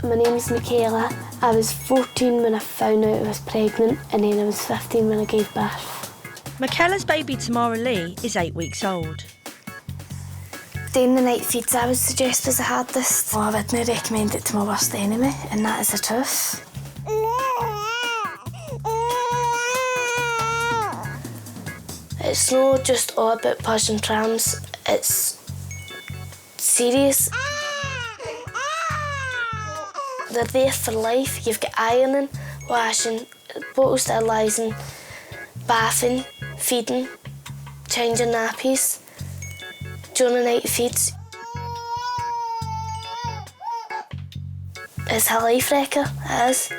My name's Michela. I was 14 when I found out I was pregnant, and then I was 15 when I gave birth. Michela's baby Tamara-Leigh is 8 weeks old. Doing the night feeds I would suggest was the hardest. Well, I wouldn't recommend it to my worst enemy, and that is the truth. It's not just all about pushing trams, it's serious. They're there for life. You've got ironing, washing, bottle sterilising, bathing, feeding, changing nappies, during the night feeds. It's a life wrecker, it is.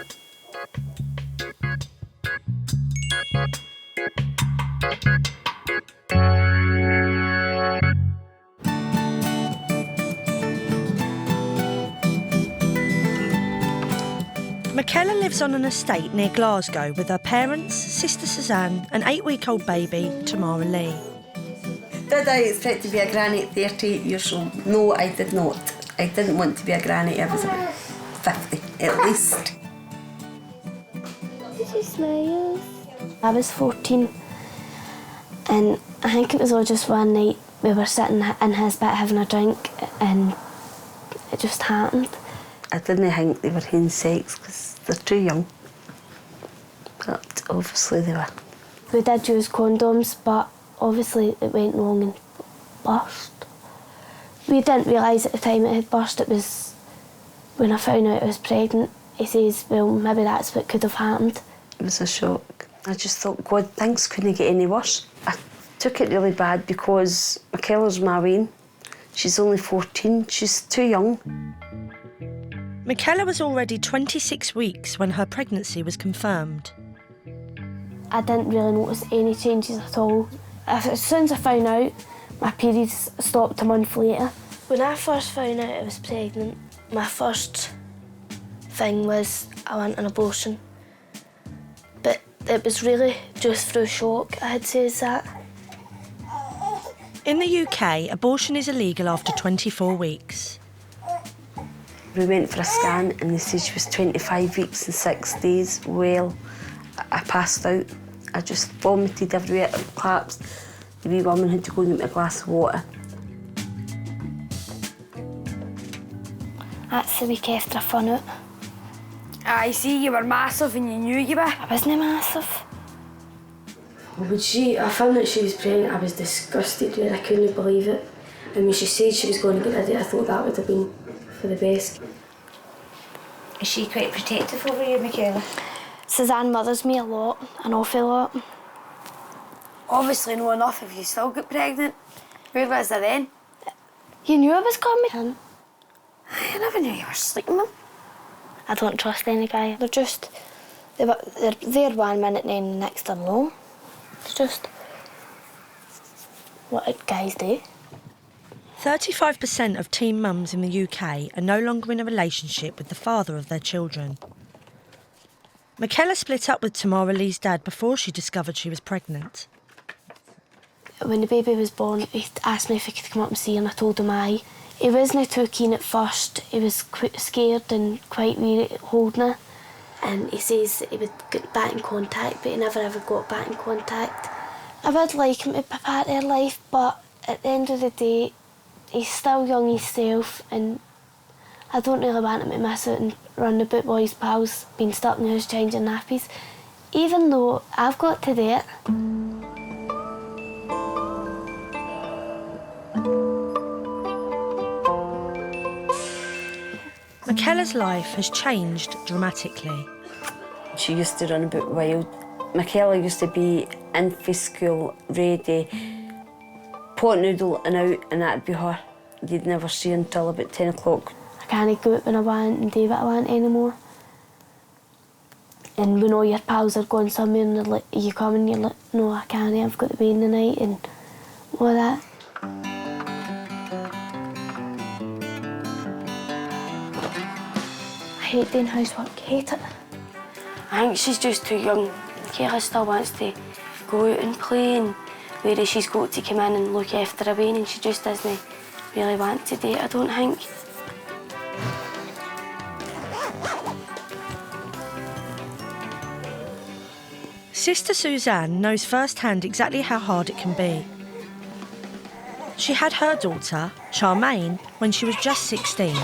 Michela lives on an estate near Glasgow with her parents, sister Suzanne, and 8-week-old baby Tamara-Leigh. Did I expect to be a granny at 38 years old? No, I did not. I didn't want to be a granny. I was about 50 at least. Did you smile? I was 14, and I think it was all just one night we were sitting in his bed having a drink, and it just happened. I didn't think they were having sex because they're too young. But obviously they were. We did use condoms, but obviously it went wrong and burst. We didn't realise at the time it had burst. It was when I found out I was pregnant. He says, well, maybe that's what could have happened. It was a shock. I just thought, God, things couldn't get any worse. I took it really bad because Michela's my wean. She's only 14, she's too young. Michela was already 26 weeks when her pregnancy was confirmed. I didn't really notice any changes at all. As soon as I found out, my periods stopped a month later. When I first found out I was pregnant, my first thing was I want an abortion. But it was really just through shock I had said that. In the UK, abortion is illegal after 24 weeks. We went for a scan and they said she was 25 weeks and 6 days. Well, I passed out. I just vomited everywhere, it collapsed. The wee woman had to go and get me a glass of water. That's the week after I found out. I see, you were massive and you knew you were. I wasn't massive. When I found out she was pregnant, I was disgusted with it. I couldn't believe it. And when she said she was going to get rid of it, I thought that would have been for the best. Is she quite protective over you, Michela? Suzanne mothers me a lot, an awful lot. Obviously no enough if you still get pregnant. Where was I then? You knew I was coming. I never knew you were sleeping with him. I don't trust any guy. They're there 1 minute and then the next they're no. It's just what guys do. 35% of teen mums in the UK are no longer in a relationship with the father of their children. Michela split up with Tamara-Leigh's dad before she discovered she was pregnant. When the baby was born, he asked me if he could come up and see her, and I told him aye. He wasn't too keen at first. He was quite scared and quite weary holding her. And he says that he would get back in contact, but he never ever got back in contact. I would like him to be part of her life, but at the end of the day, he's still young himself, and I don't really want him to miss out and run about with his pals, being stuck in the house changing nappies, even though I've got to do it. Michela's life has changed dramatically. She used to run about wild. Michela used to be in for school, ready, pot noodle and out, and that'd be her. You'd never see her until about 10 o'clock. I can't go out when I want and do what I want anymore. And when all your pals are going somewhere and they're like, are you coming? You're like, no, I can't, I've got to be in the night and all that. I hate doing housework, hate it. I think she's just too young. Michela still wants to go out and play, and whereas she's got to come in and look after her Wayne, and she just doesn't really want to do it, I don't think. Sister Suzanne knows firsthand exactly how hard it can be. She had her daughter, Charmaine, when she was just 16. I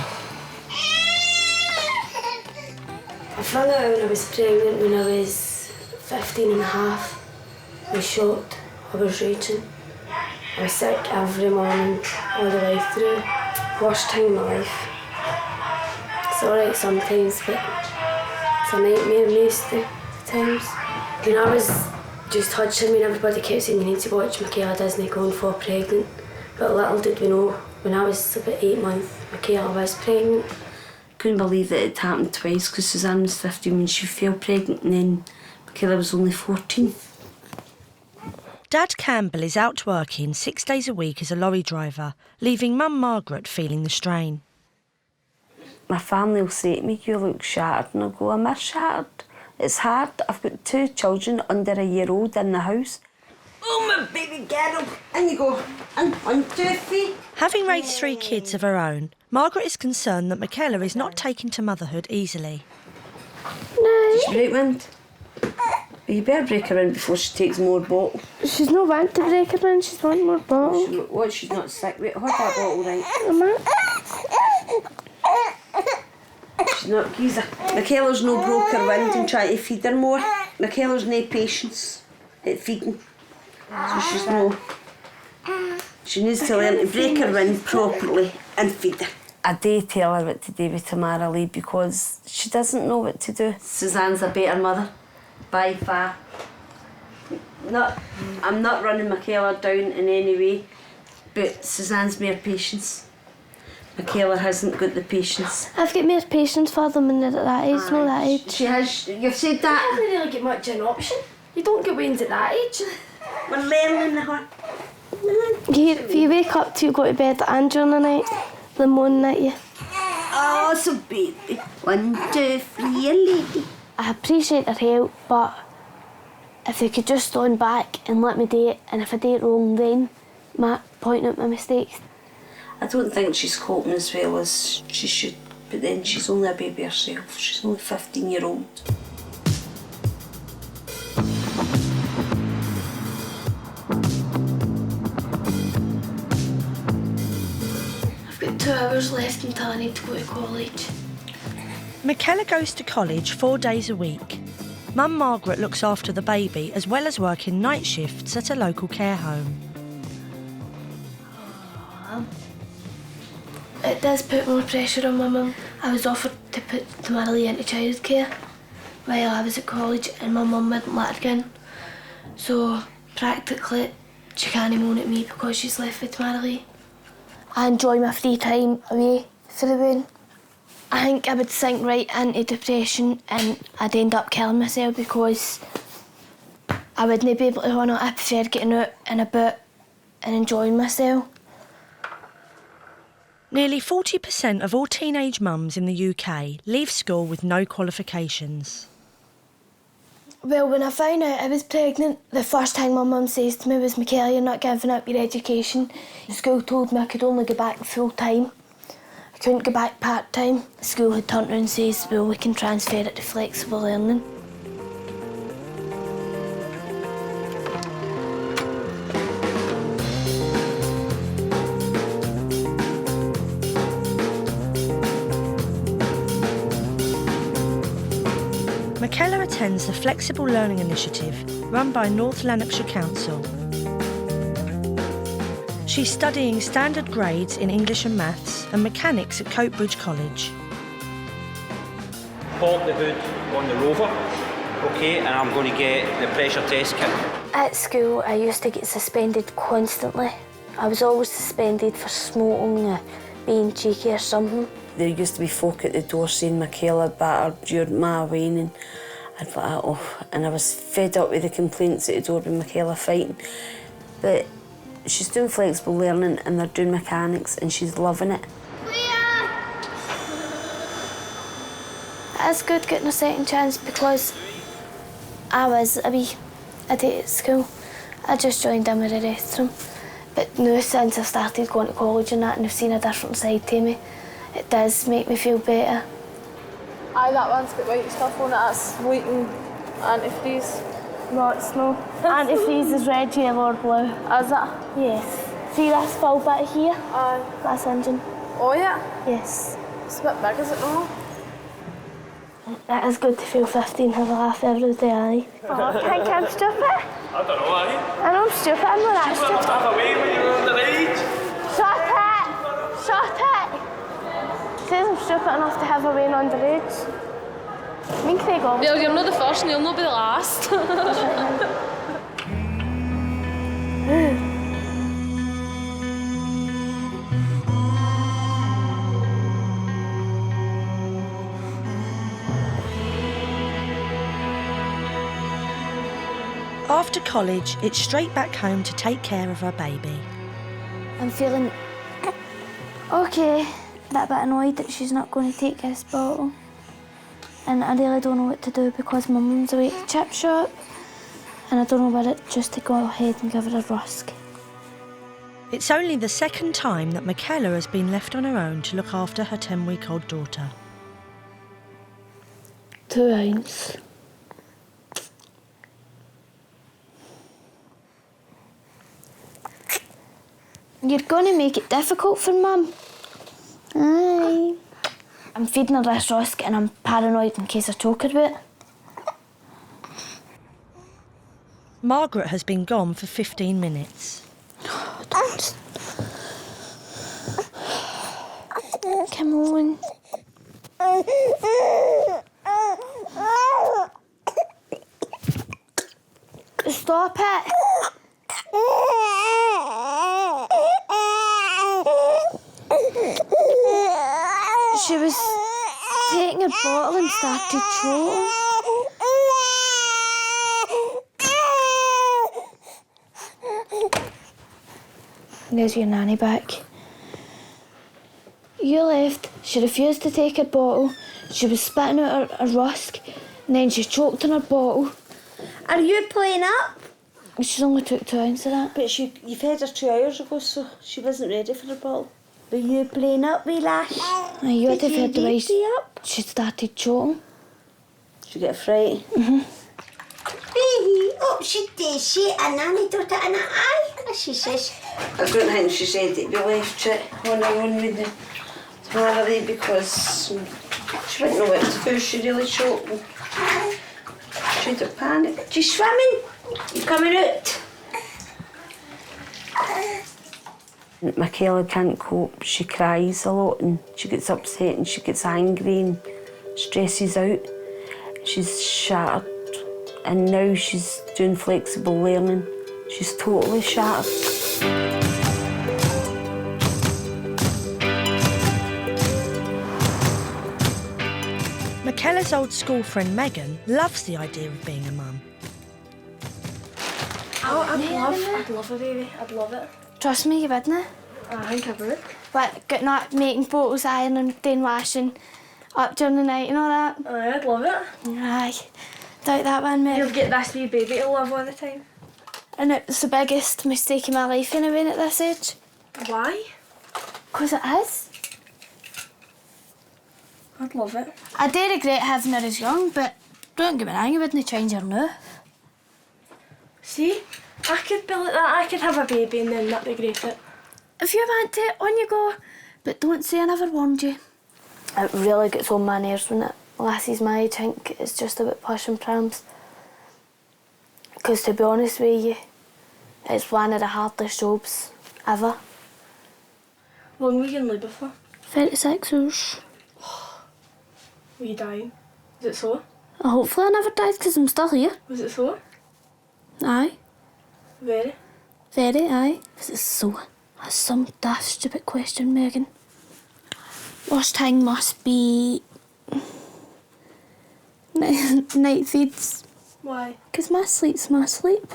found out when I was pregnant when I was 15 and a half. I was shocked. I was raging. I was sick every morning, all the way through. Worst time of my life. It's alright sometimes, but it's a nightmare most of the times. When I was just Hudson, when everybody kept saying you need to watch Michela Disney going for pregnant. But little did we know, when I was about 8 months, Michela was pregnant. Couldn't believe that it happened twice because Suzanne was 15 when she fell pregnant and then Michela was only 14. Dad Campbell is out working 6 days a week as a lorry driver, leaving Mum Margaret feeling the strain. My family will say to me, you look shattered, and I'll go, am I shattered? It's hard. I've got 2 children under a year old in the house. Oh, my baby girl. And you go, and 1, 2, 3. Having raised 3 kids of her own, Margaret is concerned that Michela is not taking to motherhood easily. No. She's right wind. You better break her in before she takes more bottle. She's not want to break her in, she's want more bottle. What, she's not sick? Wait, hold that bottle, right? She's not geezer. Michela's no broke her wind and trying to feed her more. Michela's no patience at feeding. So she's no... She needs to learn to break her wind properly and feed her. I do tell her what to do with Tamara-Leigh because she doesn't know what to do. Suzanne's a better mother, by far. I'm not running Michela down in any way, but Suzanne's more patience. Michela hasn't got the patience. I've got more patience for them when they're at that age, not that age. She has, you've said that. You don't really get much an option. You don't get wins at that age. We're learning her. If you wake up to go to bed and during the night, they're moaning at you. Oh, so baby. 1, 2, 3, a lady. I appreciate their help, but if they could just stand back and let me do it, and if I do it wrong then, point out my mistakes. I don't think she's coping as well as she should, but then she's only a baby herself. She's only 15-year-old. I've got 2 hours left until I need to go to college. Michela goes to college 4 days a week. Mum Margaret looks after the baby as well as working night shifts at a local care home. It does put more pressure on my mum. I was offered to put Tamara-Leigh into childcare while I was at college and my mum wouldn't let her in. So practically she can't moan at me because she's left with Tamara-Leigh. I enjoy my free time away for the moon. I think I would sink right into depression and I'd end up killing myself because I wouldn't be able to run out. I prefer getting out and about and enjoying myself. Nearly 40% of all teenage mums in the UK leave school with no qualifications. Well, when I found out I was pregnant, the first thing my mum says to me was, Michela, you're not giving up your education. The school told me I could only go back full time. I couldn't go back part time. The school had turned around and says, well, we can transfer it to flexible learning. Michela attends the Flexible Learning Initiative run by North Lanarkshire Council. She's studying standard grades in English and Maths and mechanics at Coatbridge College. Pop the hood on the rover, okay, and I'm going to get the pressure test kit. At school, I used to get suspended constantly. I was always suspended for smoking or being cheeky or something. There used to be folk at the door saying Michela battered during my weaning, and I'd be like, oh, and I was fed up with the complaints at the door with Michela fighting. But she's doing flexible learning and they're doing mechanics and she's loving it. It's good getting a second chance because I was a wee idiot at school. I just joined in with the rest of them. But now since I started going to college and that and I've seen a different side to me, it does make me feel better. Aye, that one's got white stuff on it, that's white and antifreeze. Lots, no. Antifreeze is red, yellow or blue. Is it? Yes. See this full bit here? That's engine. Oh yeah? Yes. It's a bit big, is it not? It is good to feel 15, have a laugh every day, aye. Oh, think I'm stupid? I don't know, aye. I know I'm stupid, I'm not that You went stupid. half away when you were underage. Shut it! Shut it! Says I'm stupid enough to have a win underage. Me and Craig always. Well, you're not the first and you'll not be the last. After college, it's straight back home to take care of her baby. I'm feeling okay, that bit annoyed that she's not going to take this bottle. And I really don't know what to do because my mum's away at the chip shop and I don't know whether just to go ahead and give her a rusk. It's only the second time that Michela has been left on her own to look after her 10-week-old daughter. 2 ounce. You're going to make it difficult for Mum. Aye. I'm feeding her this rusk and I'm paranoid in case I choke her with it. Margaret has been gone for 15 minutes. Don't. Come on. Stop it. She was taking a bottle and started choking. There's your nanny back. You left, she refused to take her bottle, she was spitting out her rusk, and then she choked on her bottle. Are you playing up? She's only took 2 ounces of that. But you fed her 2 hours ago, so she wasn't ready for the bottle. Were you playing up, wee lass? Aye, you would have heard the way up? she started choking. She get a fright. Oh, she did. She a nanny daughter and an eye, as she says. I don't think she said that we left it on her own with the Tamara-Leigh because she didn't know what to do. She really choked. She had a panic. You swimming? You coming out? Michela can't cope. She cries a lot and she gets upset and she gets angry and stresses out. She's shattered and now she's doing flexible learning. She's totally shattered. Michela's old school friend Megan loves the idea of being a mum. I'd love a baby. I'd love it. Trust me, you wouldn't. I think I would. Like, getting up, making photos, ironing, doing washing, up during the night and all that. I'd love it. Aye. Doubt that one, mate. You'll get this wee baby to love all the time. And it's the biggest mistake in my life in a way at this age. Why? Because it is. I'd love it. I do regret having her as young, but don't get me wrong, you wouldn't change her now. See? I could be like that. I could have a baby and then not regret it. If you want to, on you go. But don't say I never warned you. It really gets on my nerves when lassies my age think it's just about pushing prams. Because to be honest with you, it's one of the hardest jobs ever. How long were you in labour for? 36 hours. Were you dying? Was it so? Hopefully I never died because I'm still here. Was it so? Aye. Very. Very, aye. Is it so? That's some daft stupid question, Megan. Worst thing must be night feeds. Why? Because my sleep's my sleep.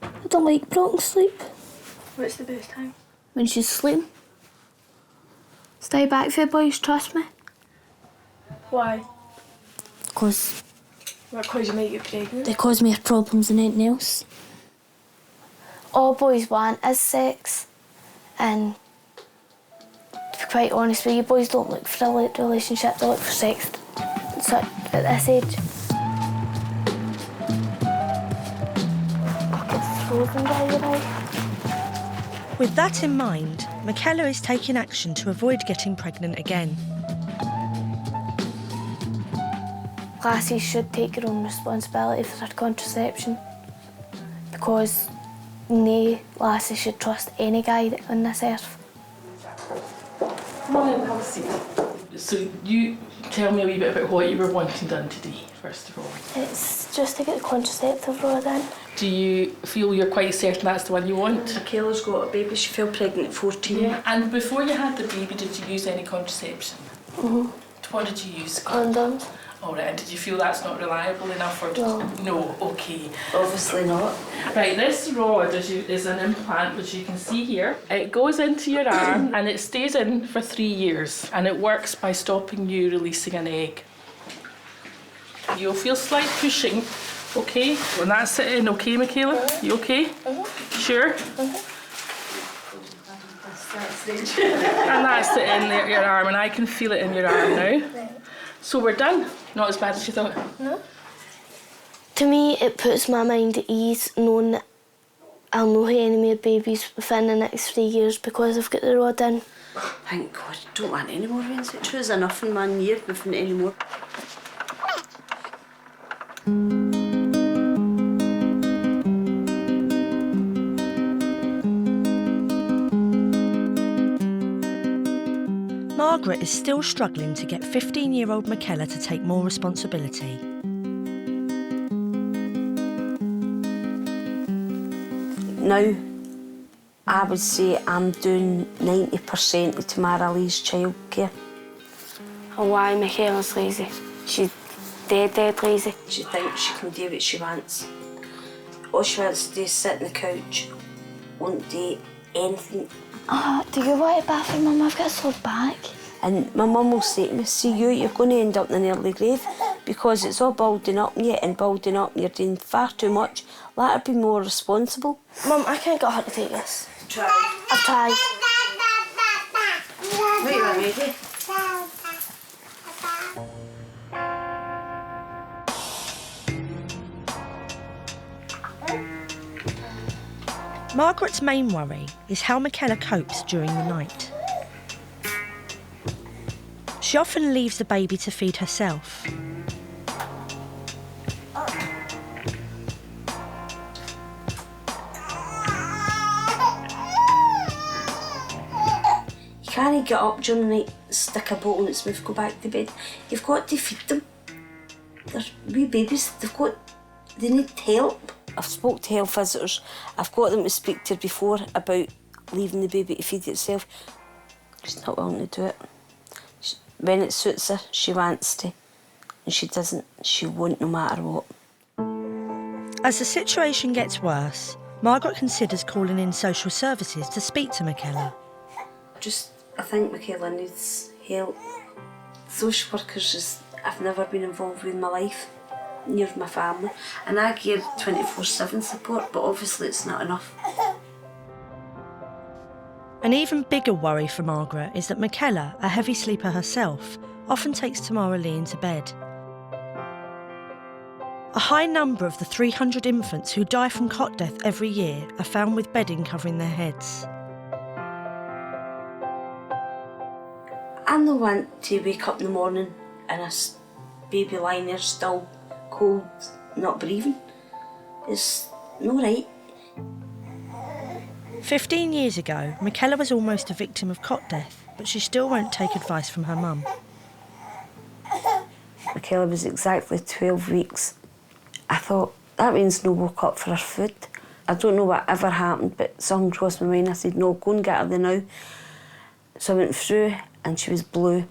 I don't like broken sleep. What's the best time? When she's sleeping. Stay back for you boys, trust me. Why? Because Because you might get pregnant. they cause me problems and anything else. All boys want is sex. And to be quite honest with you, boys don't look for a relationship, they look for sex. So, at this age. chosen by you, right? With that in mind, Michela is taking action to avoid getting pregnant again. Lasses should take their own responsibility for their contraception, because no lassie should trust any guy on this earth. Come on in, have a seat. So you tell me a wee bit about what you were wanting done today, first of all. It's just to get the contraceptive rod in. Do you feel you're quite certain that's the one you want? Michela's got a baby, she fell pregnant at 14. Yeah. And before you had the baby, did you use any contraception? What did you use? Condoms. All right, and did you feel that's not reliable enough? Or no, okay. Obviously not. Right, this rod is an implant, which you can see here. It goes into your arm and it stays in for 3 years, and it works by stopping you releasing an egg. You'll feel slight pushing, okay? When that's it in, okay, Michela? You okay? Sure? And that's it in your arm, and I can feel it in your arm now. So we're done. Not as bad as you thought. No. To me, it puts my mind at ease knowing that I'll not have any more babies within the next 3 years because I've got the rod in. Thank God, don't want any more ones. It was enough in 1 year, nothing any more. Margaret is still struggling to get 15-year-old Michela to take more responsibility. Now, I would say I'm doing 90% of Tamara-Leigh's childcare. Oh, why Michela's lazy? She's dead lazy. She thinks she can do what she wants. All she wants to do is sit on the couch, won't do anything. Do you want a bath, Mum? I've got a sore back. And my mum will say to me, see you're going to end up in an early grave because it's all building up in you and building up and you're doing far too much. Let her be more responsible. Mum, I can't get her to take this. Try. I've tried. Wait a minute. Margaret's main worry is how Michela copes during the night. She often leaves the baby to feed herself. You can't get up during the night, stick a bottle in its mouth, go back to bed. You've got to feed them. They're wee babies, they need help. I've spoke to health visitors. I've got them to speak to her before about leaving the baby to feed itself. She's not willing to do it. When it suits her, she wants to. And she doesn't, she won't no matter what. As the situation gets worse, Margaret considers calling in social services to speak to Michela. I think Michela needs help. Social workers I've never been involved with in my life. Near my family, and I give 24/7 support, but obviously it's not enough. An even bigger worry for Margaret is that Michela, a heavy sleeper herself, often takes Tamara-Leigh into bed. A high number of the 300 infants who die from cot death every year are found with bedding covering their heads. I'm the one to wake up in the morning and a baby lying there still cold, not breathing. It's not right. 15 years ago, Michela was almost a victim of cot death, but she still won't take advice from her mum. Michela was exactly 12 weeks. I thought, that means no woke up for her food. I don't know what ever happened, but something crossed my mind. I said, no, go and get her there now. So I went through and she was blue.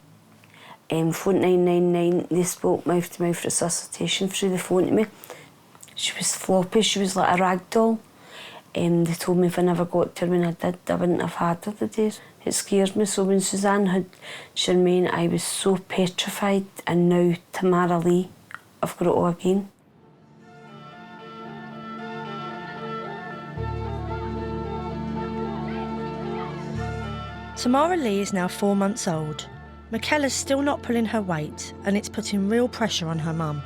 Phone 999, they spoke mouth-to-mouth resuscitation through the phone to me. She was floppy, she was like a rag doll. They told me if I never got to her when I did, I wouldn't have had her today. It scared me. So when Suzanne had Charmaine, I was so petrified, and now Tamara-Leigh, I've got it all again. Tamara-Leigh is now 4 months old. Michela's still not pulling her weight, and it's putting real pressure on her mum.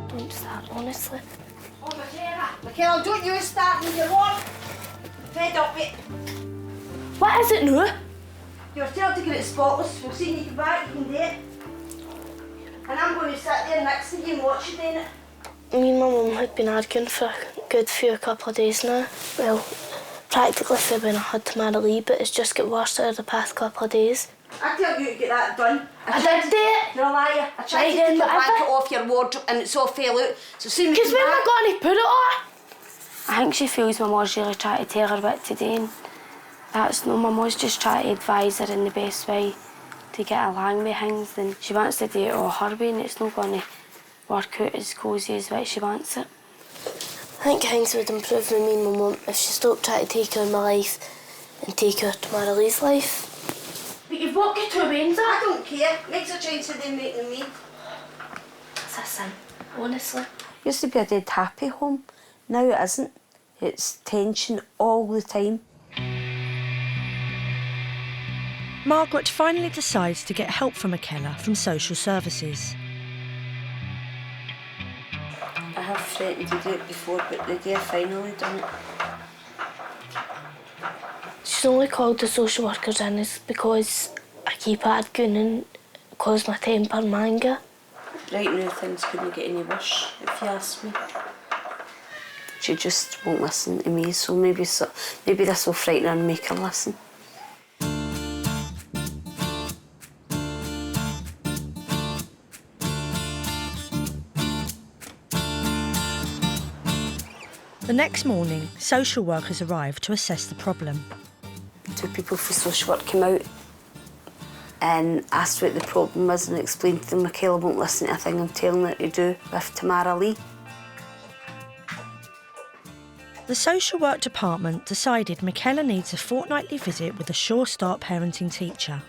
Don't start, honestly. Michela, don't you start with your work. Fed up with it. What is it now? You're told to get it spotless. We'll see when you come back, you can do it. And I'm going to sit there next to you and watch you doing it. Me and my mum had been arguing for a good couple of days now. Well, practically for when I had Tamara-Leigh, but it's just got worse over the past couple of days. I tell you to get that done. I did do it. You're a liar. I tried to take a blanket off your wardrobe and it's all fell out. So soon as Because you when come am I back... going to put it on? I think she feels my mum's really trying to tell her what to do. And that's no, my mum's just trying to advise her in the best way to get along with things. And she wants to do it all her way and it's not going to work out as cosy as what she wants it. I think things would improve with me and my mum if she stopped trying to take over my life and take over Tamara-Leigh's life. But you've walked your two ways, I don't care. Makes a change to them making me. It's a sin, honestly. Used to be a dead happy home. Now it isn't. It's tension all the time. Margaret finally decides to get help for Michela from social services. I have threatened to do it before, but the day I finally done it. She's only called the social workers in is because I keep arguing and cause my temper and my anger. Right now things couldn't get any worse, if you ask me. She just won't listen to me, so maybe this will frighten her and make her listen. The next morning, social workers arrive to assess the problem. 2 people from social work came out and asked what the problem was and explained to them Michela won't listen to a thing I'm telling her to do with Tamara-Leigh. The social work department decided Michela needs a fortnightly visit with a Sure Start parenting teacher.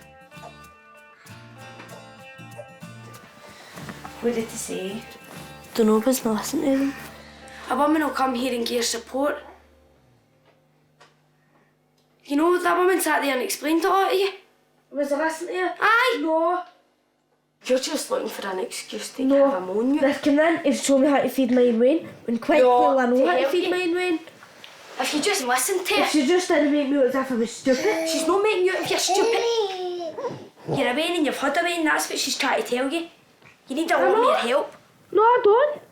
What did they say? Don't know, but not listen to them. A woman will come here and give support. You know, that woman sat there and explained it all to you. Was I listening to you? Aye! No. You're just looking for an excuse to have a moan you. They've come in and shown me how to feed my own Wayne, when quite well I know to how to help feed you. my own Wayne. If you just listen to her. If she just didn't make me look as if I was stupid. She's not making you out if you're stupid. You're a Wayne and you've had a Wayne, that's what she's trying to tell you. You need a lot more help. No, I don't.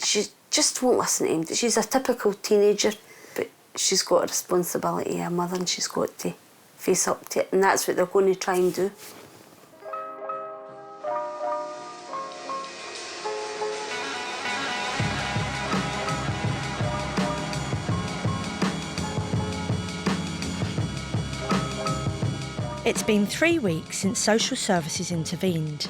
She just won't listen to him. She's a typical teenager, but she's got a responsibility as a mother and she's got to face up to it, and that's what they're going to try and do. It's been 3 weeks since social services intervened.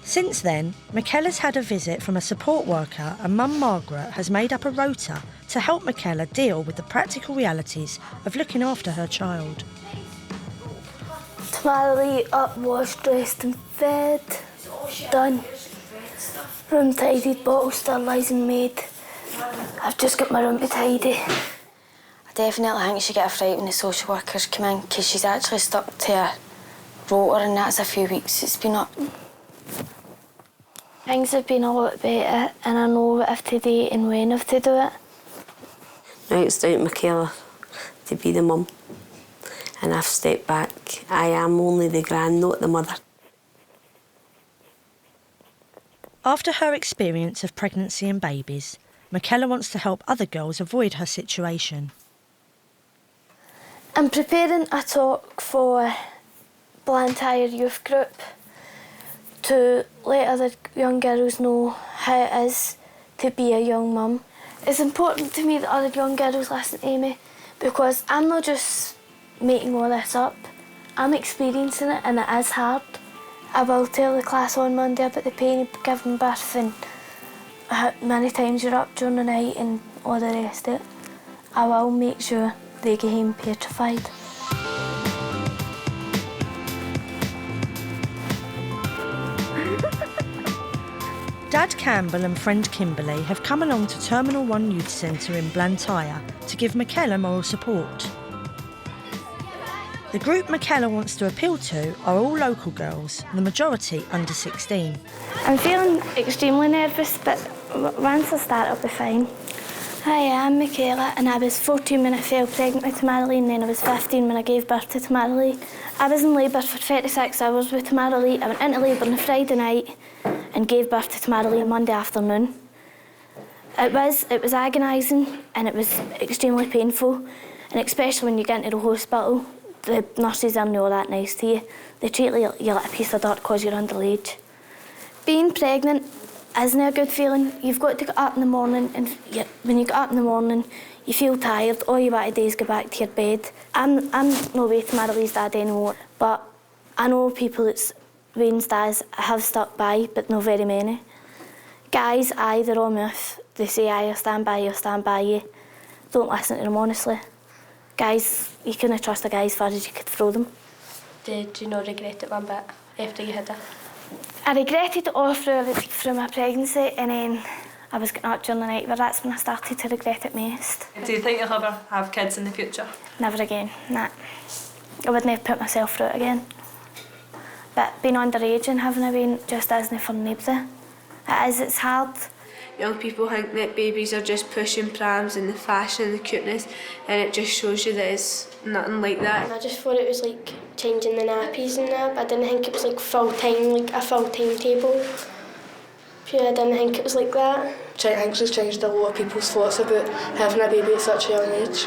Since then, Michela's had a visit from a support worker and Mum Margaret has made up a rota to help Michela deal with the practical realities of looking after her child. Tamara-Leigh up, washed, dressed and fed. Done. Room tidied, bottles sterilised and made. I've just got my room to tidy. I definitely think she got a fright when the social workers come in because she's actually stuck to a rota and that's a few weeks it's been up. Things have been a lot better and I know what if to do and when if to do it. Now it's down to Michela to be the mum, and I've stepped back. I am only the gran, not the mother. After her experience of pregnancy and babies, Michela wants to help other girls avoid her situation. I'm preparing a talk for Blantyre Youth Group to let other young girls know how it is to be a young mum. It's important to me that other young girls listen to me because I'm not just making all this up. I'm experiencing it and it is hard. I will tell the class on Monday about the pain of giving birth and how many times you're up during the night and all the rest of it. I will make sure they get home petrified. Dad Campbell and friend Kimberly have come along to Terminal 1 Youth Centre in Blantyre to give Michela moral support. The group Michela wants to appeal to are all local girls, the majority under 16. I'm feeling extremely nervous, but Once I start, it'll be fine. Hi, I'm Michela, and I was 14 when I fell pregnant with Tamara-Leigh, and then I was 15 when I gave birth to Tamara-Leigh. I was in labour for 36 hours with Tamara-Leigh. I went into labour on a Friday night and gave birth to Tamara-Leigh on Monday afternoon. It was agonising, and it was extremely painful, and especially when you get into the hospital, the nurses aren't all that nice to you. They treat you like a piece of dirt because you're underage. Being pregnant isn't a good feeling. You've got to get up in the morning, and when you get up in the morning, you feel tired. All you want to do is go back to your bed. I'm no way Tamara-Leigh's dad anymore, but I know people that's Wayne's dads have stuck by, but not very many. Guys, aye, they're all mouth. They say, aye, I'll stand by you. Don't listen to them, honestly. Guys, you couldn't trust a guy as far as you could throw them. Did you not regret it one bit after you had it? I regretted it all through my pregnancy, and then I was getting up during the night, but that's when I started to regret it most. Do you think you'll ever have kids in the future? Never again, nah. I wouldn't have put myself through it again. But being underage and having a baby just isn't for nobody. It's hard. Young people think that babies are just pushing prams and the fashion and the cuteness, and it just shows you that it's nothing like that. I just thought it was like changing the nappies and that, but I didn't think it was like full-time, like a full timetable. Yeah, I didn't think it was like that. I think she's changed a lot of people's thoughts about having a baby at such a young age.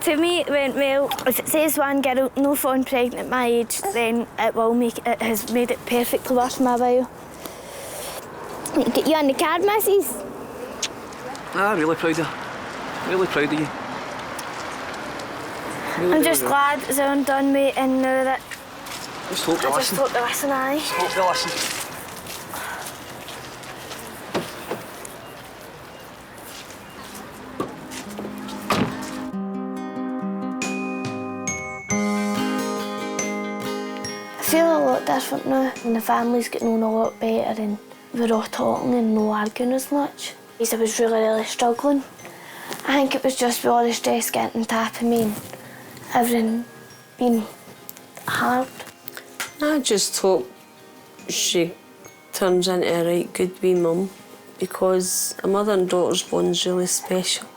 To me, it went well. If it says one girl no falling pregnant at my age, then it has made it perfectly worth my while. Get you on the card, missus? I'm really proud of you. Really proud of you. Really, I'm just glad that I'm done with it and now that just hope they listen. Just hope they listen, aye. Just hope they listen. I feel a lot different now, and the family's getting on a lot better, and we're all talking and no arguing as much. I was really struggling. I think it was just with all the stress getting on top of me and everything being hard. I just hope she turns into a right good wee mum, because a mother and daughter's bond's really special.